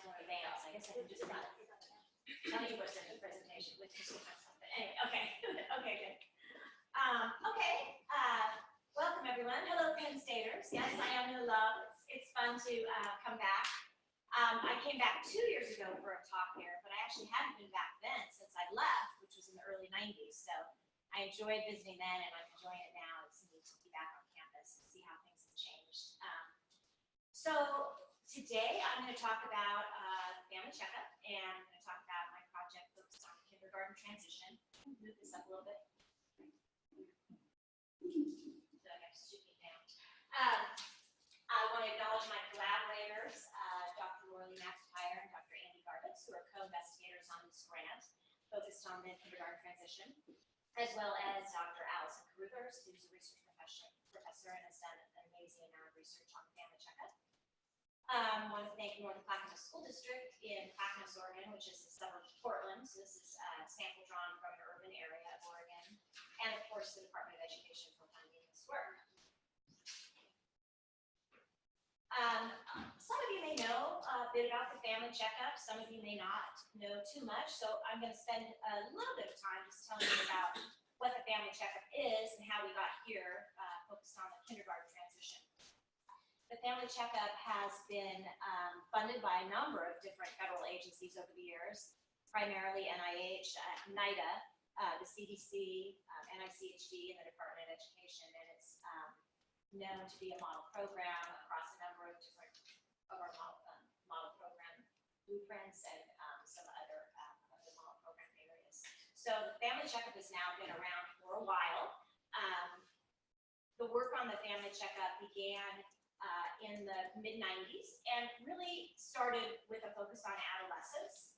more advanced. I guess I can just tell you what's in the presentation with just myself. But anyway, okay, okay, good. Welcome everyone. Hello, Penn Staters. Yes, I am New Love. It's fun to come back. I came back 2 years ago for a talk here, but I actually hadn't been back then since I left, which was in the early 90s. So I enjoyed visiting then, and I'm enjoying it now. It's neat to be back on campus and see how things have changed. So today I'm going to talk about family checkup, and I'm going to talk about my project focused on kindergarten transition. Move this up a little bit. So I'm stooping down. I want to acknowledge my collaborators, Dr. Laura McIntyre and Dr. Andy Garbitz, who are co-investigators on this grant focused on the kindergarten transition, as well as Dr. Allison Carruthers, who's a research professor and has done an amazing amount of research on family checkup. I want to thank North Clackamas School District in Clackamas, Oregon, which is a suburb of Portland. So this is a sample drawn from an urban area of Oregon. And of course, the Department of Education for funding this work. Some of you may know a bit about the family checkup. Some of you may not know too much. So I'm going to spend a little bit of time just telling you about what the family checkup is and how we got here, focused on the kindergarten transition. The family checkup has been funded by a number of different federal agencies over the years, primarily NIH, NIDA, the CDC, NICHD, and the Department of Education, and it's known to be a model program across a number of different of our model program blueprints and some other model program areas. So the family checkup has now been around for a while. The work on the family checkup began in the mid-90s and really started with a focus on adolescents.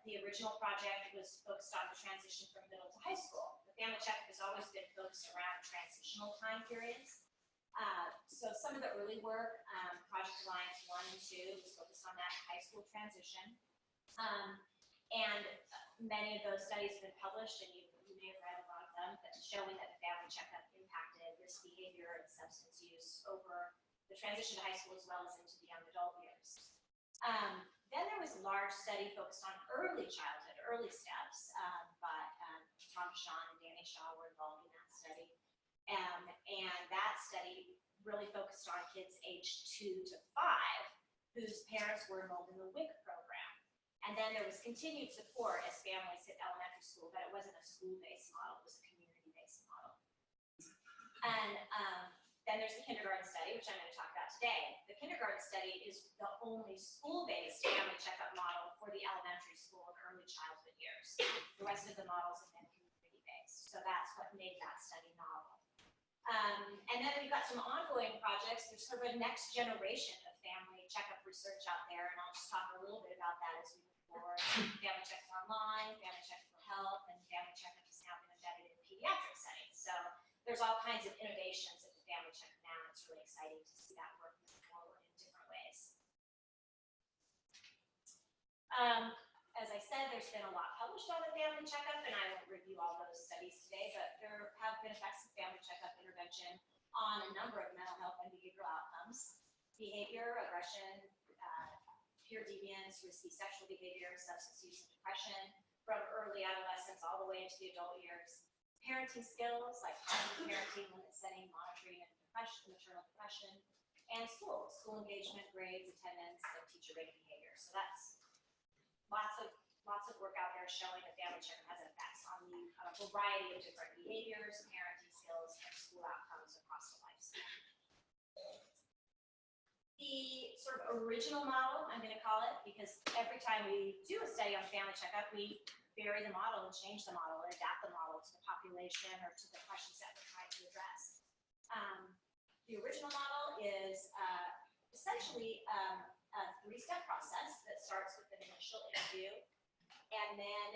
The original project was focused on the transition from middle to high school. The family checkup has always been focused around transitional time periods. So some of the early work, Project Alliance 1 and 2, was focused on that high school transition. And many of those studies have been published, and you may have read a lot of them, but showing that the family checkup impacted risk behavior and substance use over the transition to high school as well as into the young adult years. Then there was a large study focused on early childhood, early steps, by Tom Shaw and Danny Shaw were involved in that study. And that study really focused on kids aged 2 to 5 whose parents were enrolled in the WIC program. And then there was continued support as families hit elementary school, but it wasn't a school-based model, it was a community-based model. And then there's the kindergarten study, which I'm going to talk about today. The kindergarten study is the only school-based family checkup model for the elementary school and early childhood years. The rest of the models have been community-based, so that's what made that study novel. And then we've got some ongoing projects. There's sort of a next generation of family checkup research out there, and I'll just talk a little bit about that as we move forward. Family checkup online, family checkup for health, and family checkup has now been embedded in pediatric settings. So there's all kinds of innovations at the family checkup now, and it's really exciting to see that work move forward in different ways. As I said, there's been a lot published on the family checkup, and I won't review all those studies today, but there have been effects of family checkup intervention on a number of mental health and behavioral outcomes: behavior, aggression, peer deviance, risky sexual behavior, substance use, and depression, from early adolescence all the way into the adult years. Parenting skills like positive parenting, limit setting, monitoring, and maternal depression, and school engagement, grades, attendance, and teacher-rated behavior. So that's lots of work out there showing that family checkup has effects on a variety of different behaviors, parenting skills, and school outcomes across the lifespan. The sort of original model, I'm going to call it, because every time we do a study on family checkup, we vary the model and change the model or adapt the model to the population or to the questions that we're trying to address. The original model is essentially a 3-step process that starts with an initial interview, and then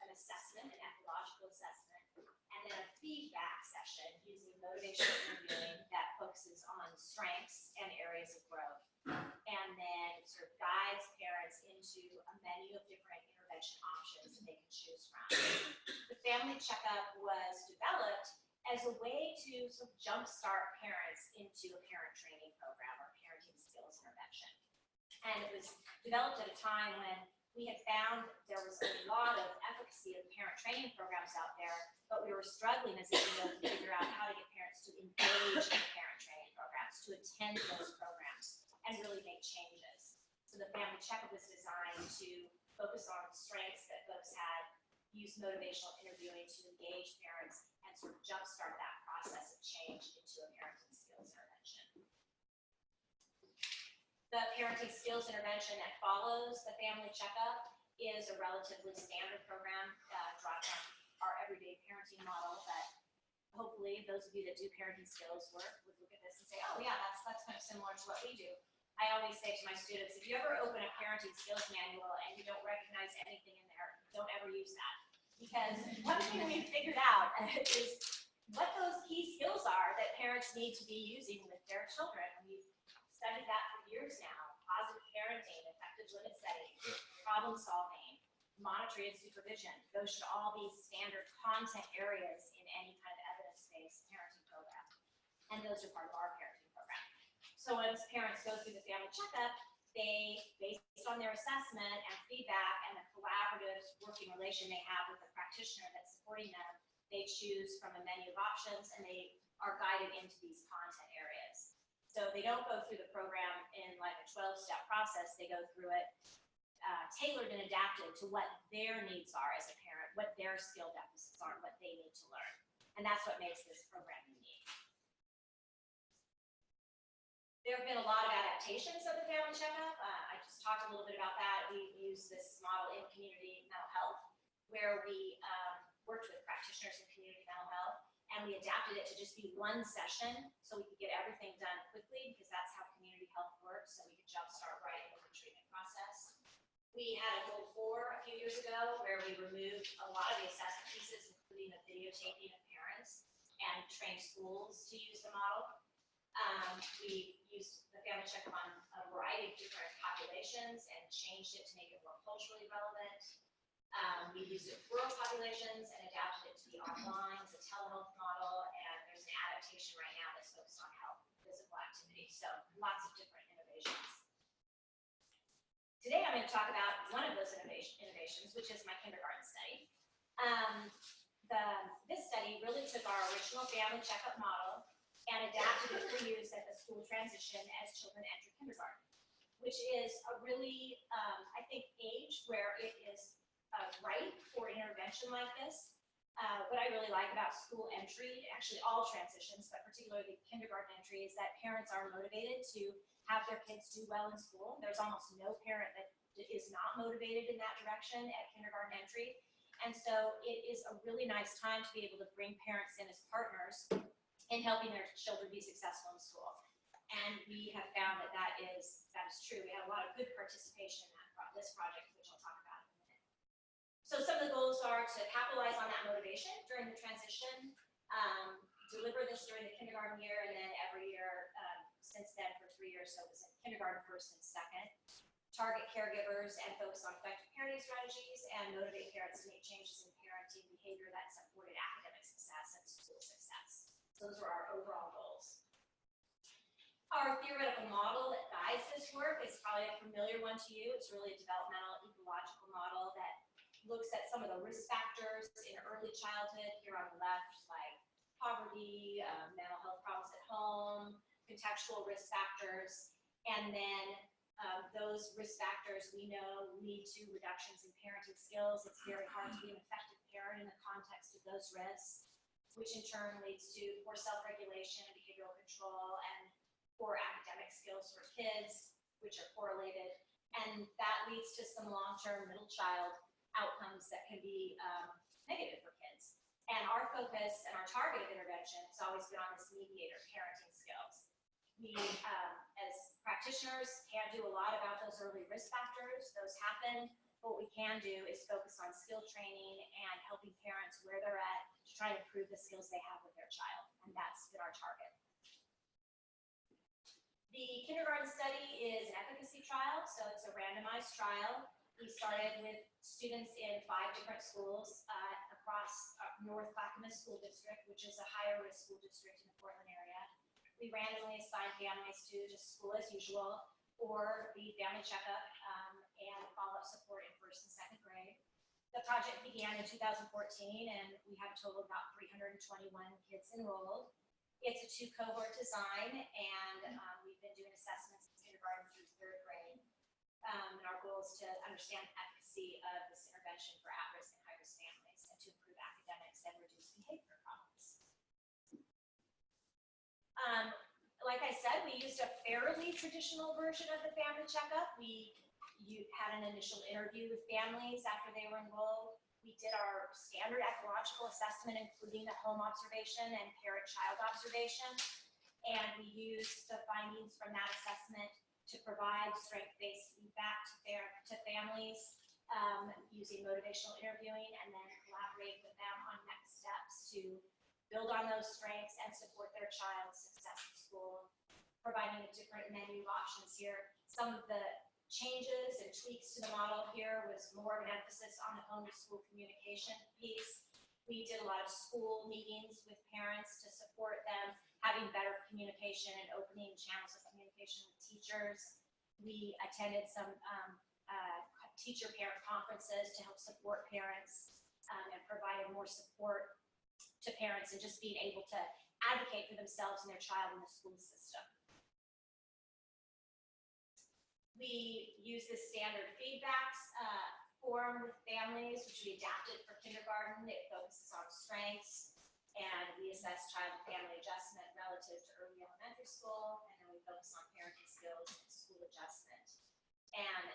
an assessment, an ecological assessment, and then a feedback session using motivational interviewing that focuses on strengths and areas of growth, and then sort of guides parents into a menu of different intervention options that they can choose from. The family checkup was developed as a way to sort of jumpstart parents into a parent training program or parenting skills intervention. And it was developed at a time when we had found there was a lot of efficacy of parent training programs out there, but we were struggling as a field to figure out how to get parents to engage in parent training programs, to attend those programs, and really make changes. So the family checkup was designed to focus on strengths that folks had, use motivational interviewing to engage parents, and sort of jumpstart that process of change into a parenting skills intervention. The parenting skills intervention that follows the family checkup is a relatively standard program drawn from our everyday parenting model that hopefully those of you that do parenting skills work would look at this and say, oh yeah, that's kind of similar to what we do. I always say to my students, if you ever open a parenting skills manual and you don't recognize anything in there, don't ever use that. Because one thing we've figured out is what those key skills are that parents need to be using with their children. We've studied that for years now. Positive parenting, effective limit setting, problem solving, monitoring and supervision. Those should all be standard content areas in any kind of evidence-based parenting program. And those are part of our parenting program. So once parents go through the family checkup, they, based on their assessment and feedback and the collaborative working relation they have with the practitioner that's supporting them, they choose from a menu of options and they are guided into these content areas. So they don't go through the program in like a 12-step process. They go through it tailored and adapted to what their needs are as a parent, what their skill deficits are, what they need to learn. And that's what makes this program unique. There have been a lot of adaptations of the family checkup. I just talked a little bit about that. We've used this model in community mental health, where we worked with practitioners in community mental health, and we adapted it to just be one session so we could get everything done quickly, because that's how community health works, so we could jumpstart right into the treatment process. We had a goal 4 a few years ago where we removed a lot of the assessment pieces, including the videotaping of parents, and trained schools to use the model. We used the family checkup on a variety of different populations and changed it to make it more culturally relevant. We used it for rural populations and adapted it to be online as a telehealth model, and there's an adaptation right now that's focused on health and physical activity. So lots of different innovations. Today I'm going to talk about one of those innovations, which is my kindergarten study. This study really took our original family checkup model and adapted it for use at the school transition as children enter kindergarten, which is a really, I think, age where it is right for intervention like this. What I really like about school entry, actually all transitions, but particularly kindergarten entry, is that parents are motivated to have their kids do well in school. There's almost no parent that is not motivated in that direction at kindergarten entry. And so it is a really nice time to be able to bring parents in as partners in helping their children be successful in school. And we have found that that is true. We had a lot of good participation in this project, which I'll talk about in a minute. So some of the goals are to capitalize on that motivation during the transition, deliver this during the kindergarten year, and then every year since then for 3 years, so it was in kindergarten first and second. Target caregivers and focus on effective parenting strategies, and motivate parents to make changes in parenting behavior that supported academic success and school success. So those are our overall goals. Our theoretical model that guides this work is probably a familiar one to you. It's really a developmental ecological model that looks at some of the risk factors in early childhood, here on the left, like poverty, mental health problems at home, contextual risk factors, and then those risk factors we know lead to reductions in parenting skills. It's very hard to be an effective parent in the context of those risks, which in turn leads to poor self-regulation and behavioral control and poor academic skills for kids, which are correlated. And that leads to some long-term middle child outcomes that can be negative for kids. And our focus and our target of intervention has always been on this mediator parenting skills. We, as practitioners, can't do a lot about those early risk factors. Those happen. What we can do is focus on skill training and helping parents where they're at to try to improve the skills they have with their child. And that's been our target. The kindergarten study is an efficacy trial, so it's a randomized trial. We started with students in 5 different schools across North Clackamas School District, which is a higher risk school district in the Portland area. We randomly assigned families to just school as usual for the family checkup and follow-up support in first and second grade. The project began in 2014, and we have a total of about 321 kids enrolled. It's a 2-cohort design, and we've been doing assessments in kindergarten through third grade. And our goal is to understand the efficacy of this intervention for at-risk and high-risk families and to improve academics and reduce behavior problems. Like I said, we used a fairly traditional version of the family checkup. You had an initial interview with families after they were enrolled. We did our standard ecological assessment, including the home observation and parent-child observation. And we used the findings from that assessment to provide strength-based feedback to families using motivational interviewing, and then collaborate with them on next steps to build on those strengths and support their child's success in school, providing a different menu of options here. Some of the changes and tweaks to the model here was more of an emphasis on the home-to-school communication piece. We did a lot of school meetings with parents to support them having better communication and opening channels of communication with teachers. We attended some teacher-parent conferences to help support parents and provided more support to parents and just being able to advocate for themselves and their child in the school system. We use this standard feedback form with families, which we adapted for kindergarten. It focuses on strengths, and we assess child and family adjustment relative to early elementary school, and then we focus on parenting skills and school adjustment. And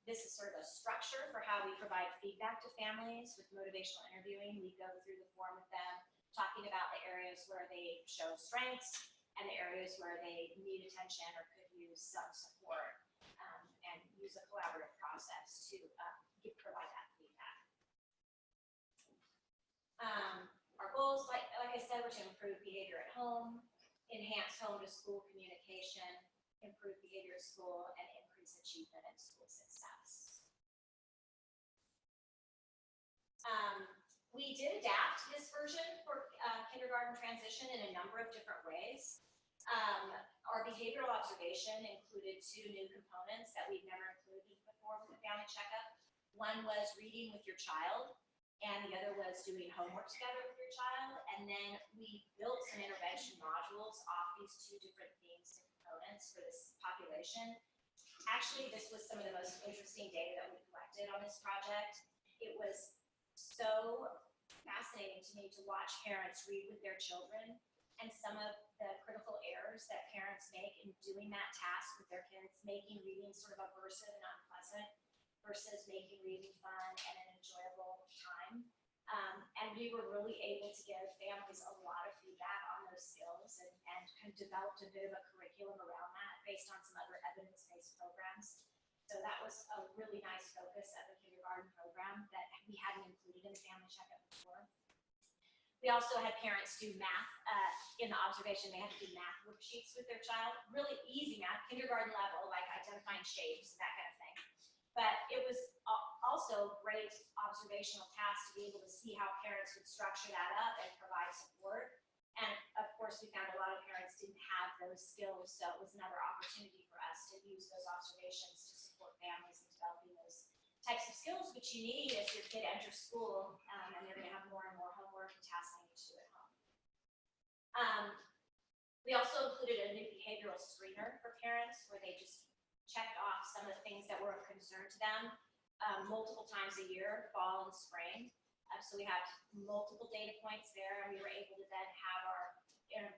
this is sort of a structure for how we provide feedback to families with motivational interviewing. We go through the form with them, talking about the areas where they show strengths and the areas where they need attention or could use some support, and use a collaborative process to provide that feedback. Our goals, like I said, were to improve behavior at home, enhance home-to-school communication, improve behavior at school, and increase achievement and school success. We did adapt this version for kindergarten transition in a number of different ways. Our behavioral observation included 2 new components that we've never included before with the family checkup. One was reading with your child, and the other was doing homework together with your child. And then we built some intervention modules off these 2 different themes and components for this population. Actually, this was some of the most interesting data that we collected on this project. It was so fascinating to me to watch parents read with their children, and some of the critical errors that parents make in doing that task with their kids, making reading sort of aversive and unpleasant versus making reading fun and an enjoyable time. And we were really able to give families a lot of feedback on those skills, and kind of developed a bit of a curriculum around that based on some other evidence-based programs. So that was a really nice focus of the kindergarten program that we hadn't included in the family checkup before. We also had parents do math in the observation. They had to do math worksheets with their child, really easy math, kindergarten level, like identifying shapes, that kind of thing. But it was also a great observational task to be able to see how parents would structure that up and provide support. And of course, we found a lot of parents didn't have those skills, so it was another opportunity for us to use those observations to support families in developing those types of skills which you need as your kid enters school, and they're going to have more and more homework and tasks they need to do at home. We also included a new behavioral screener for parents where they just checked off some of the things that were of concern to them multiple times a year, fall and spring. So we have multiple data points there, and we were able to then have our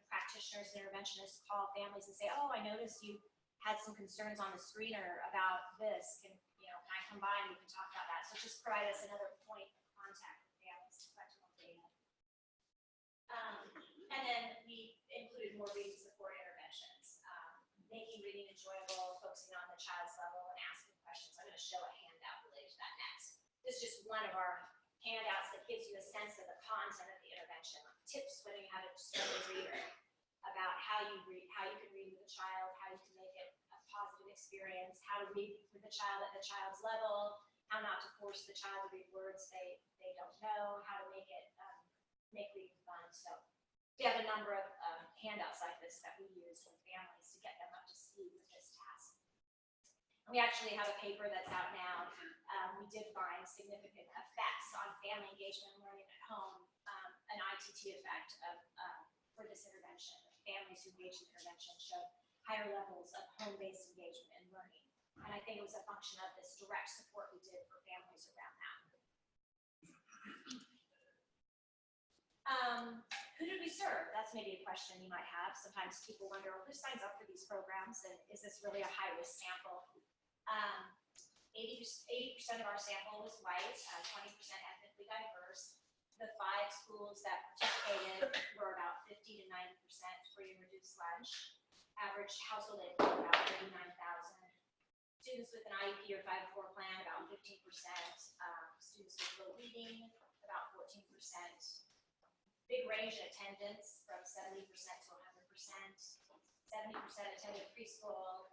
practitioners and interventionists call families and say, oh, I noticed you had some concerns on the screener about this. Can I come by and we can talk about that? So just provide us another point of contact with families to collect more data. And then we included more reading support interventions, making reading enjoyable, focusing on the child's level, and asking questions. I'm going to show a handout related to that next. This is just one of our handouts that gives you a sense of the content of the intervention, tips when you have a struggling reader, about how you can read with a child, how you can make it a positive experience, how to read with the child at the child's level, how not to force the child to read words they don't know, how to make it make reading fun. So we have a number of handouts like this that we use with families to get them up to speed with this task. We actually have a paper that's out now. We did find significant effects on family engagement and learning at home, an ITT effect for this intervention. Families who engaged in intervention showed higher levels of home-based engagement and learning. And I think it was a function of this direct support we did for families around that. Who did we serve? That's maybe a question you might have. Sometimes people wonder, well, who signs up for these programs, and is this really a high-risk sample? 80% of our sample was white, 20% ethnically diverse. The 5 schools that participated were about 50 to 90% free and reduced lunch. Average household income about 39,000. Students with an IEP or 504 plan, about 15%. Students with low reading, about 14%. Big range in attendance from 70% to 100%. 70% attended preschool.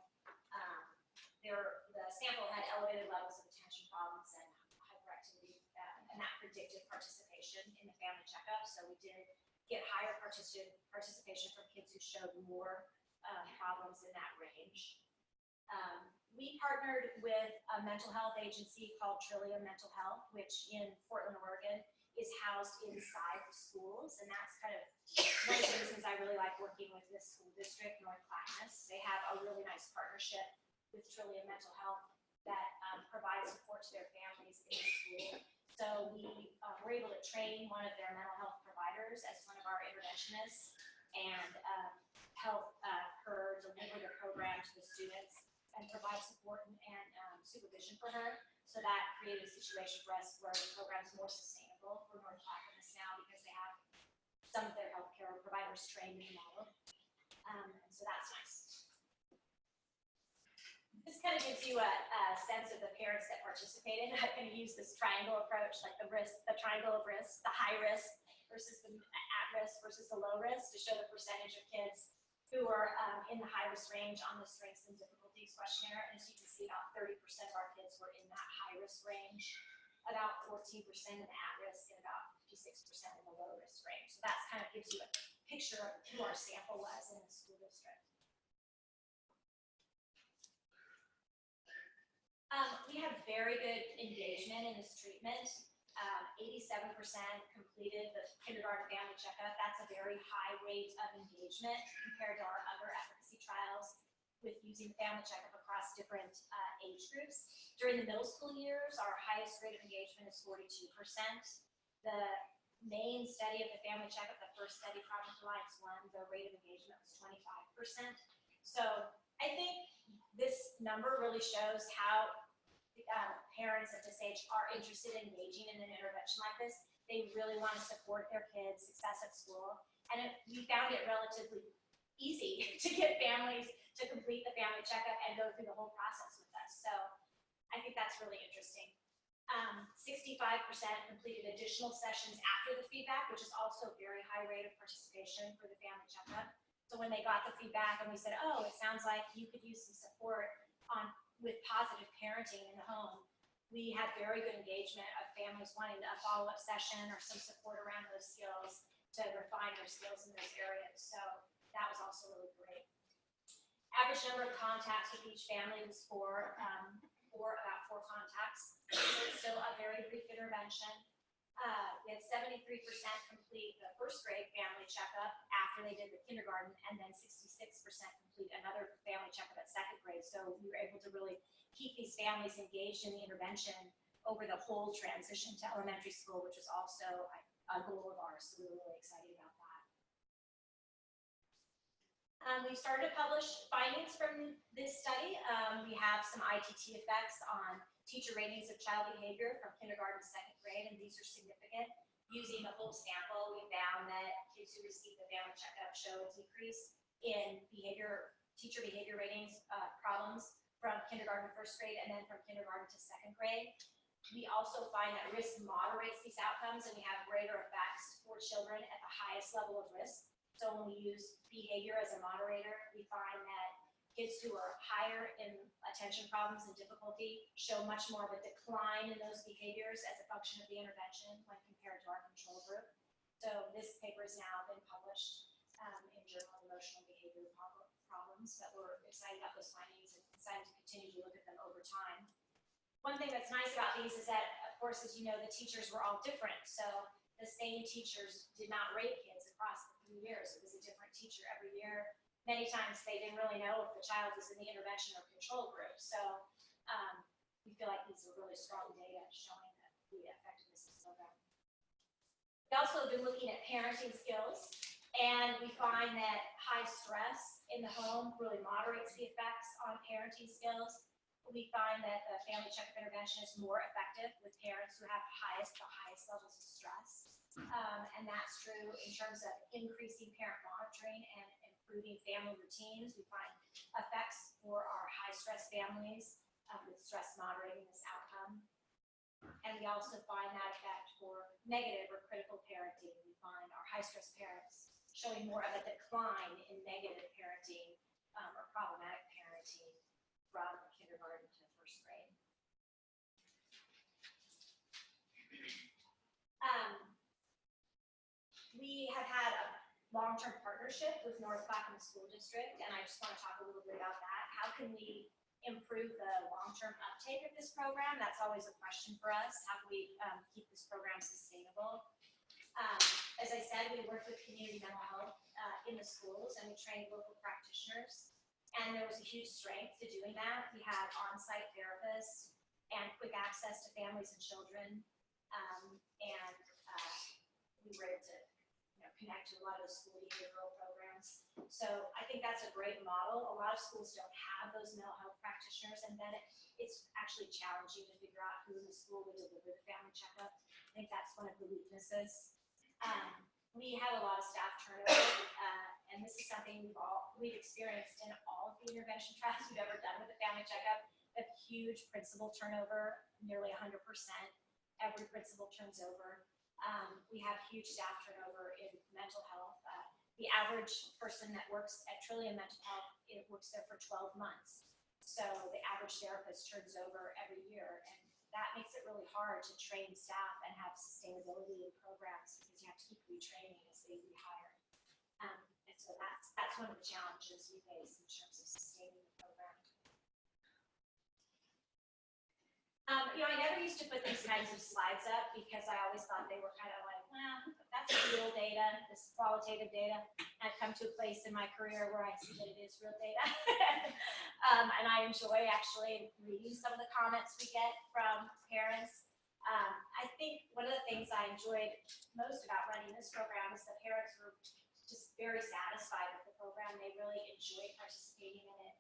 The sample had elevated levels of attention problems and hyperactivity, and that predicted participation in the family checkup. So we did get higher participation from kids who showed more problems in that range. We partnered with a mental health agency called Trillium Mental Health, which in Portland, Oregon, is housed inside the schools, and that's kind of one of the reasons I really like working with this school district, North Clackamas. They have a really nice partnership with Trillium Mental Health that provides support to their families in the school. So we were able to train one of their mental health providers as one of our interventionists and help her deliver the program to the students and provide support and supervision for her. So that created a situation for us where the program is more sustainable for North Clackamas now because they have some of their healthcare providers trained in the model. And so that's nice. This kind of gives you a sense of the parents that participated. I'm going to use this triangle approach, like the triangle of risk, the high risk versus the at risk versus the low risk, to show the percentage of kids who are in the high risk range on the strengths and difficulties questionnaire. And as you can see, about 30% of our kids were in that high risk range, about 14% in the at risk, and about 56% in the low risk range. So that kind of gives you a picture of who our sample was in the school district. We had very good engagement in this treatment. 87% completed the kindergarten family checkup. That's a very high rate of engagement compared to our other efficacy trials with using family checkup across different age groups. During the middle school years, our highest rate of engagement is 42%. The main study of the family checkup, the first study, Project Alliance 1, the rate of engagement was 25%. So I think this number really shows how parents at this age are interested in engaging in an intervention like this. They really want to support their kids' success at school. And we found it relatively easy to get families to complete the family checkup and go through the whole process with us. So I think that's really interesting. 65% completed additional sessions after the feedback, which is also a very high rate of participation for the family checkup. So when they got the feedback and we said, oh, it sounds like you could use some support with positive parenting in the home, we had very good engagement of families wanting a follow-up session or some support around those skills to refine their skills in those areas. So that was also really great. Average number of contacts with each family was about 4 contacts. So it's still a very brief intervention. We had 73% complete the first grade family checkup after they did the kindergarten, and then 66% complete another family checkup at second grade. So we were able to really keep these families engaged in the intervention over the whole transition to elementary school, which was also a goal of ours. So we were really excited about that. We started to publish findings from this study. We have some ITT effects on teacher ratings of child behavior from kindergarten to second grade, and these are significant. Using the whole sample, we found that kids who received the family checkup show a decrease in teacher behavior ratings problems from kindergarten to first grade, and then from kindergarten to second grade. We also find that risk moderates these outcomes, and we have greater effects for children at the highest level of risk. So when we use behavior as a moderator, we find that kids who are higher in attention problems and difficulty show much more of a decline in those behaviors as a function of the intervention when compared to our control group. So this paper has now been published in Journal of Emotional Behavior Problems, but we're excited about those findings and excited to continue to look at them over time. One thing that's nice about these is that, of course, as you know, the teachers were all different. So the same teachers did not rate kids across the 3 years. It was a different teacher every year. Many times they didn't really know if the child was in the intervention or control group. So we feel like these are really strong data showing that the effectiveness of the program. We also have been looking at parenting skills, and we find that high stress in the home really moderates the effects on parenting skills. We find that the family checkup intervention is more effective with parents who have the highest levels of stress. And that's true in terms of increasing parent monitoring and improving family routines. We find effects for our high-stress families with stress moderating this outcome. And we also find that effect for negative or critical parenting. We find our high-stress parents showing more of a decline in negative parenting or problematic parenting from kindergarten to first grade. We have had a long-term partnership with North Clackamas School District, and I just want to talk a little bit about that. How can we improve the long-term uptake of this program? That's always a question for us. How can we keep this program sustainable? As I said, we work with community mental health in the schools, and we train local practitioners. And there was a huge strength to doing that. We had on-site therapists and quick access to families and children. And we were able to connect to a lot of those school behavioral programs. So I think that's a great model. A lot of schools don't have those mental health practitioners, and then it's actually challenging to figure out who in the school would deliver the family checkup. I think that's one of the weaknesses. We have a lot of staff turnover, and this is something we've experienced in all of the intervention trials we've ever done with the family checkup. We have huge principal turnover, nearly 100%. Every principal turns over. We have huge staff turnover in mental health. The average person that works at Trillium Mental Health, it works there for 12 months. So the average therapist turns over every year, and that makes it really hard to train staff and have sustainability in programs because you have to keep retraining as they rehire. And so that's one of the challenges we face in terms of sustaining the program. I never used to put these kinds of slides up because I always thought they were kind of like, well, that's real data, this qualitative data. I've come to a place in my career where I see that it is real data. And I enjoy actually reading some of the comments we get from parents. I think one of the things I enjoyed most about running this program is that parents were just very satisfied with the program. They really enjoyed participating in it.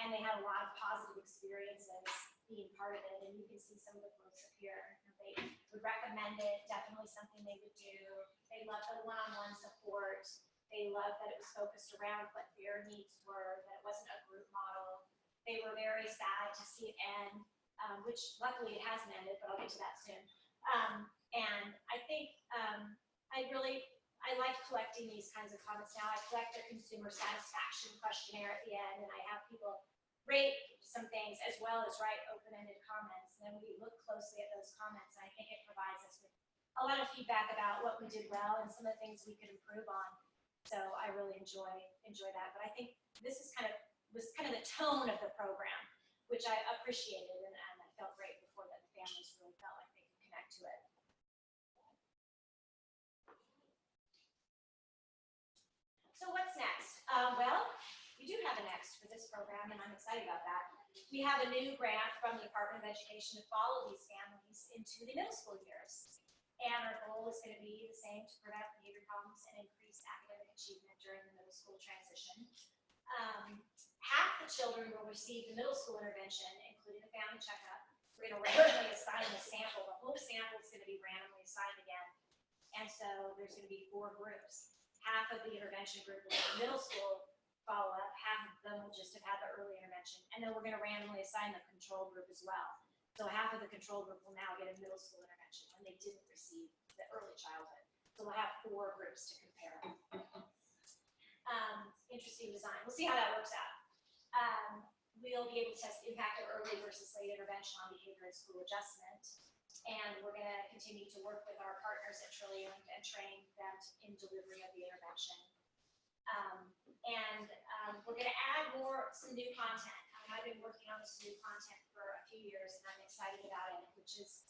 And they had a lot of positive experiences being part of it, and you can see some of the quotes up here. They would recommend it, definitely something they would do. They loved the one-on-one support. They loved that it was focused around what their needs were, that it wasn't a group model. They were very sad to see it end, which luckily it hasn't ended, but I'll get to that soon. And I think I like collecting these kinds of comments now. I collect their consumer satisfaction questionnaire at the end, and I have people rate some things as well as write open-ended comments. And then we look closely at those comments, and I think it provides us with a lot of feedback about what we did well and some of the things we could improve on. So I really enjoy that. But I think this is was kind of the tone of the program, which I appreciated, and I felt great before that the families really felt like they could connect to it. So what's next? Well, we do have a next for this program, and I'm excited about that. We have a new grant from the Department of Education to follow these families into the middle school years. And our goal is going to be the same, to prevent behavior problems and increase academic achievement during the middle school transition. Half the children will receive the middle school intervention, including a family checkup. We're going to randomly assign the sample. The whole sample is going to be randomly assigned again. And so there's going to be 4 groups. Half of the intervention group will have middle school follow-up. Half of them will just have had the early intervention. And then we're going to randomly assign the control group as well. So half of the control group will now get a middle school intervention when they didn't receive the early childhood. So we'll have 4 groups to compare. Interesting design. We'll see how that works out. We'll be able to test the impact of early versus late intervention on behavior and school adjustment. And we're going to continue to work with our partners at Trillium and train them in delivery of the intervention. We're going to add some new content. and I've been working on this new content for a few years, and I'm excited about it, which is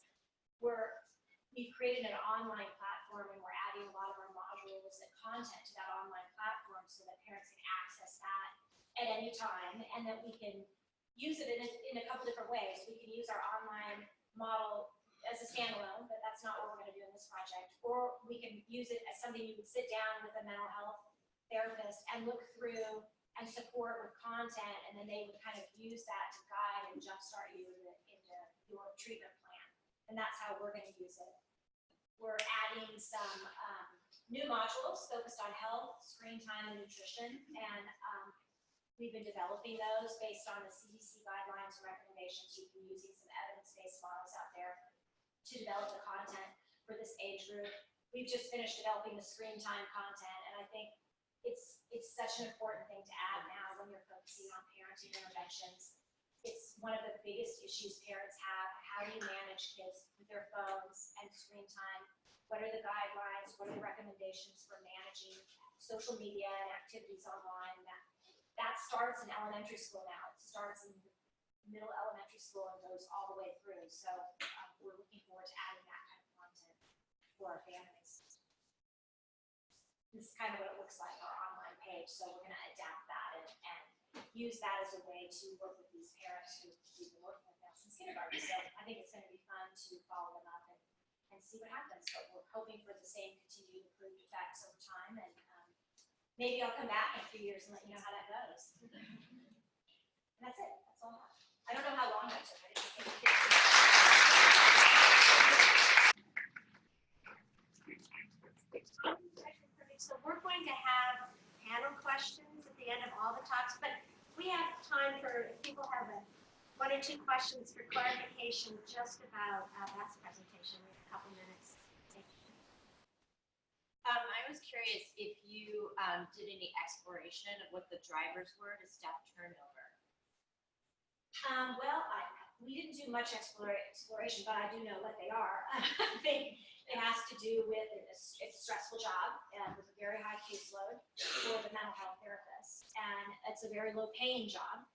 we've created an online platform, and we're adding a lot of our modules and content to that online platform so that parents can access that at any time, and that we can use it in a couple different ways. We can use our online model as a standalone, but that's not what we're going to do in this project. Or we can use it as something you would sit down with a mental health therapist and look through and support with content, and then they would kind of use that to guide and jumpstart you into your treatment plan. And that's how we're going to use it. We're adding some new modules focused on health, screen time, and nutrition, and we've been developing those based on the CDC guidelines and recommendations. We've been using some evidence-based models out there to develop the content for this age group. We've just finished developing the screen time content, and I think it's such an important thing to add now when you're focusing on parenting interventions. It's one of the biggest issues parents have. How do you manage kids with their phones and screen time? What are the guidelines? What are the recommendations for managing social media and activities online? That starts in elementary school now. It starts in middle elementary school and goes all the way through. So we're looking forward to adding that kind of content for our families. This is kind of what it looks like, our online page. So we're going to adapt that and use that as a way to work with these parents who we've been working with now since kindergarten. So I think it's going to be fun to follow them up and see what happens. But we're hoping for the same continued improved effects over time. And maybe I'll come back in a few years and let you know how that goes. And that's it. That's all I have. I don't know how long that took. I didn't think it did. So we're going to have panel questions at the end of all the talks, but we have time for, if people have one or two questions for clarification just about Beth's presentation. We have a couple minutes. I was curious if you did any exploration of what the drivers were to staff turnover. Well, we didn't do much exploration, but I do know what they are. I think it has to do with it's a stressful job with a very high caseload for the mental health therapist, and it's a very low-paying job.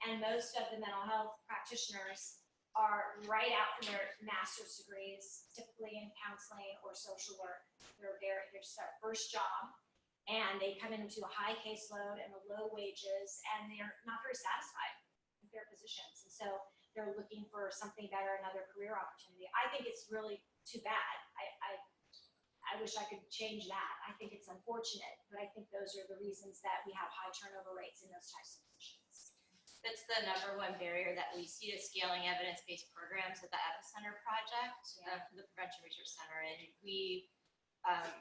And most of the mental health practitioners are right out from their master's degrees, typically in counseling or social work. They're just their first job, and they come into a high caseload and the low wages, and they're not very satisfied with their positions. And so they're looking for something better, another career opportunity. I think it's really too bad. I wish I could change that. I think it's unfortunate, but I think those are the reasons that we have high turnover rates in those types of positions. That's the #1 barrier that we see to scaling evidence-based programs at the Epicenter project, the Prevention Research Center. And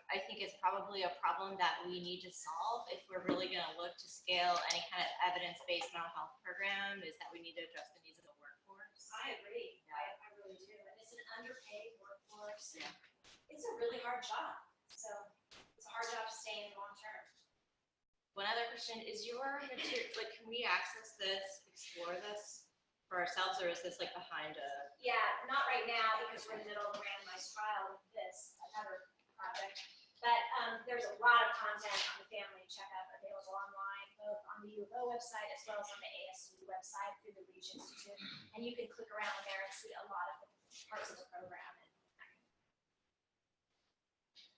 I think it's probably a problem that we need to solve if we're really going to look to scale any kind of evidence-based mental health program, is that we need to address the needs of the workforce. I agree. Yeah. I really do. And it's an underpaid workforce. Yeah. It's a really hard job. So it's a hard job to stay in long term. One other question, is your material, like, can we access this, explore this for ourselves, or is this like behind a? Yeah, not right now because we're in the middle of a randomized trial with this, another project. But there's a lot of content on the family checkup available online, both on the U of O website as well as on the ASU website through the Reach Institute. And you can click around there and see a lot of the parts of the program.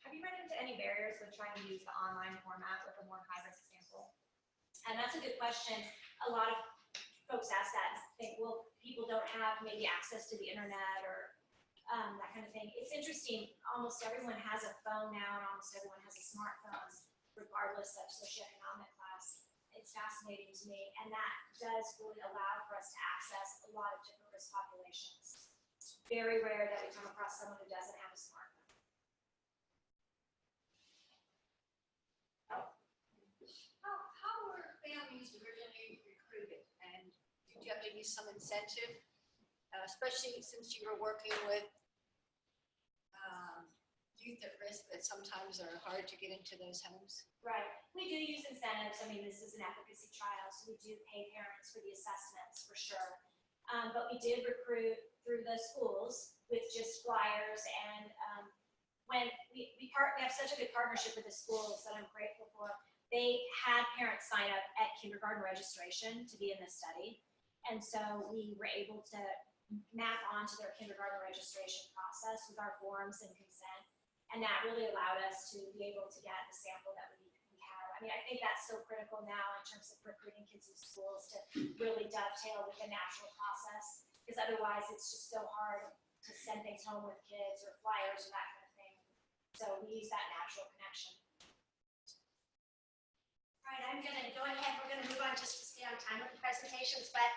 Have you run into any barriers with trying to use the online format with a more high-risk sample? And that's a good question. A lot of folks ask that and think, well, people don't have maybe access to the internet or that kind of thing. It's interesting. Almost everyone has a phone now, and almost everyone has a smartphone, regardless of socioeconomic class. It's fascinating to me, and that does really allow for us to access a lot of different risk populations. It's very rare that we come across someone who doesn't have a smartphone. How were families originally recruited, and did you have to use some incentive, especially since you were working with youth at risk that sometimes are hard to get into those homes? Right. We do use incentives. I mean, this is an efficacy trial, so we do pay parents for the assessments for sure. But we did recruit through the schools with just flyers, and when we have such a good partnership with the schools that I'm grateful for. They had parents sign up at kindergarten registration to be in this study. And so we were able to map onto their kindergarten registration process with our forms and consent. And that really allowed us to be able to get the sample that we have. I mean, I think that's so critical now in terms of recruiting kids in schools to really dovetail with the natural process, because otherwise it's just so hard to send things home with kids or flyers or that kind of thing. So we use that natural connection. All right, I'm gonna go ahead, we're gonna move on just to stay on time with the presentations, but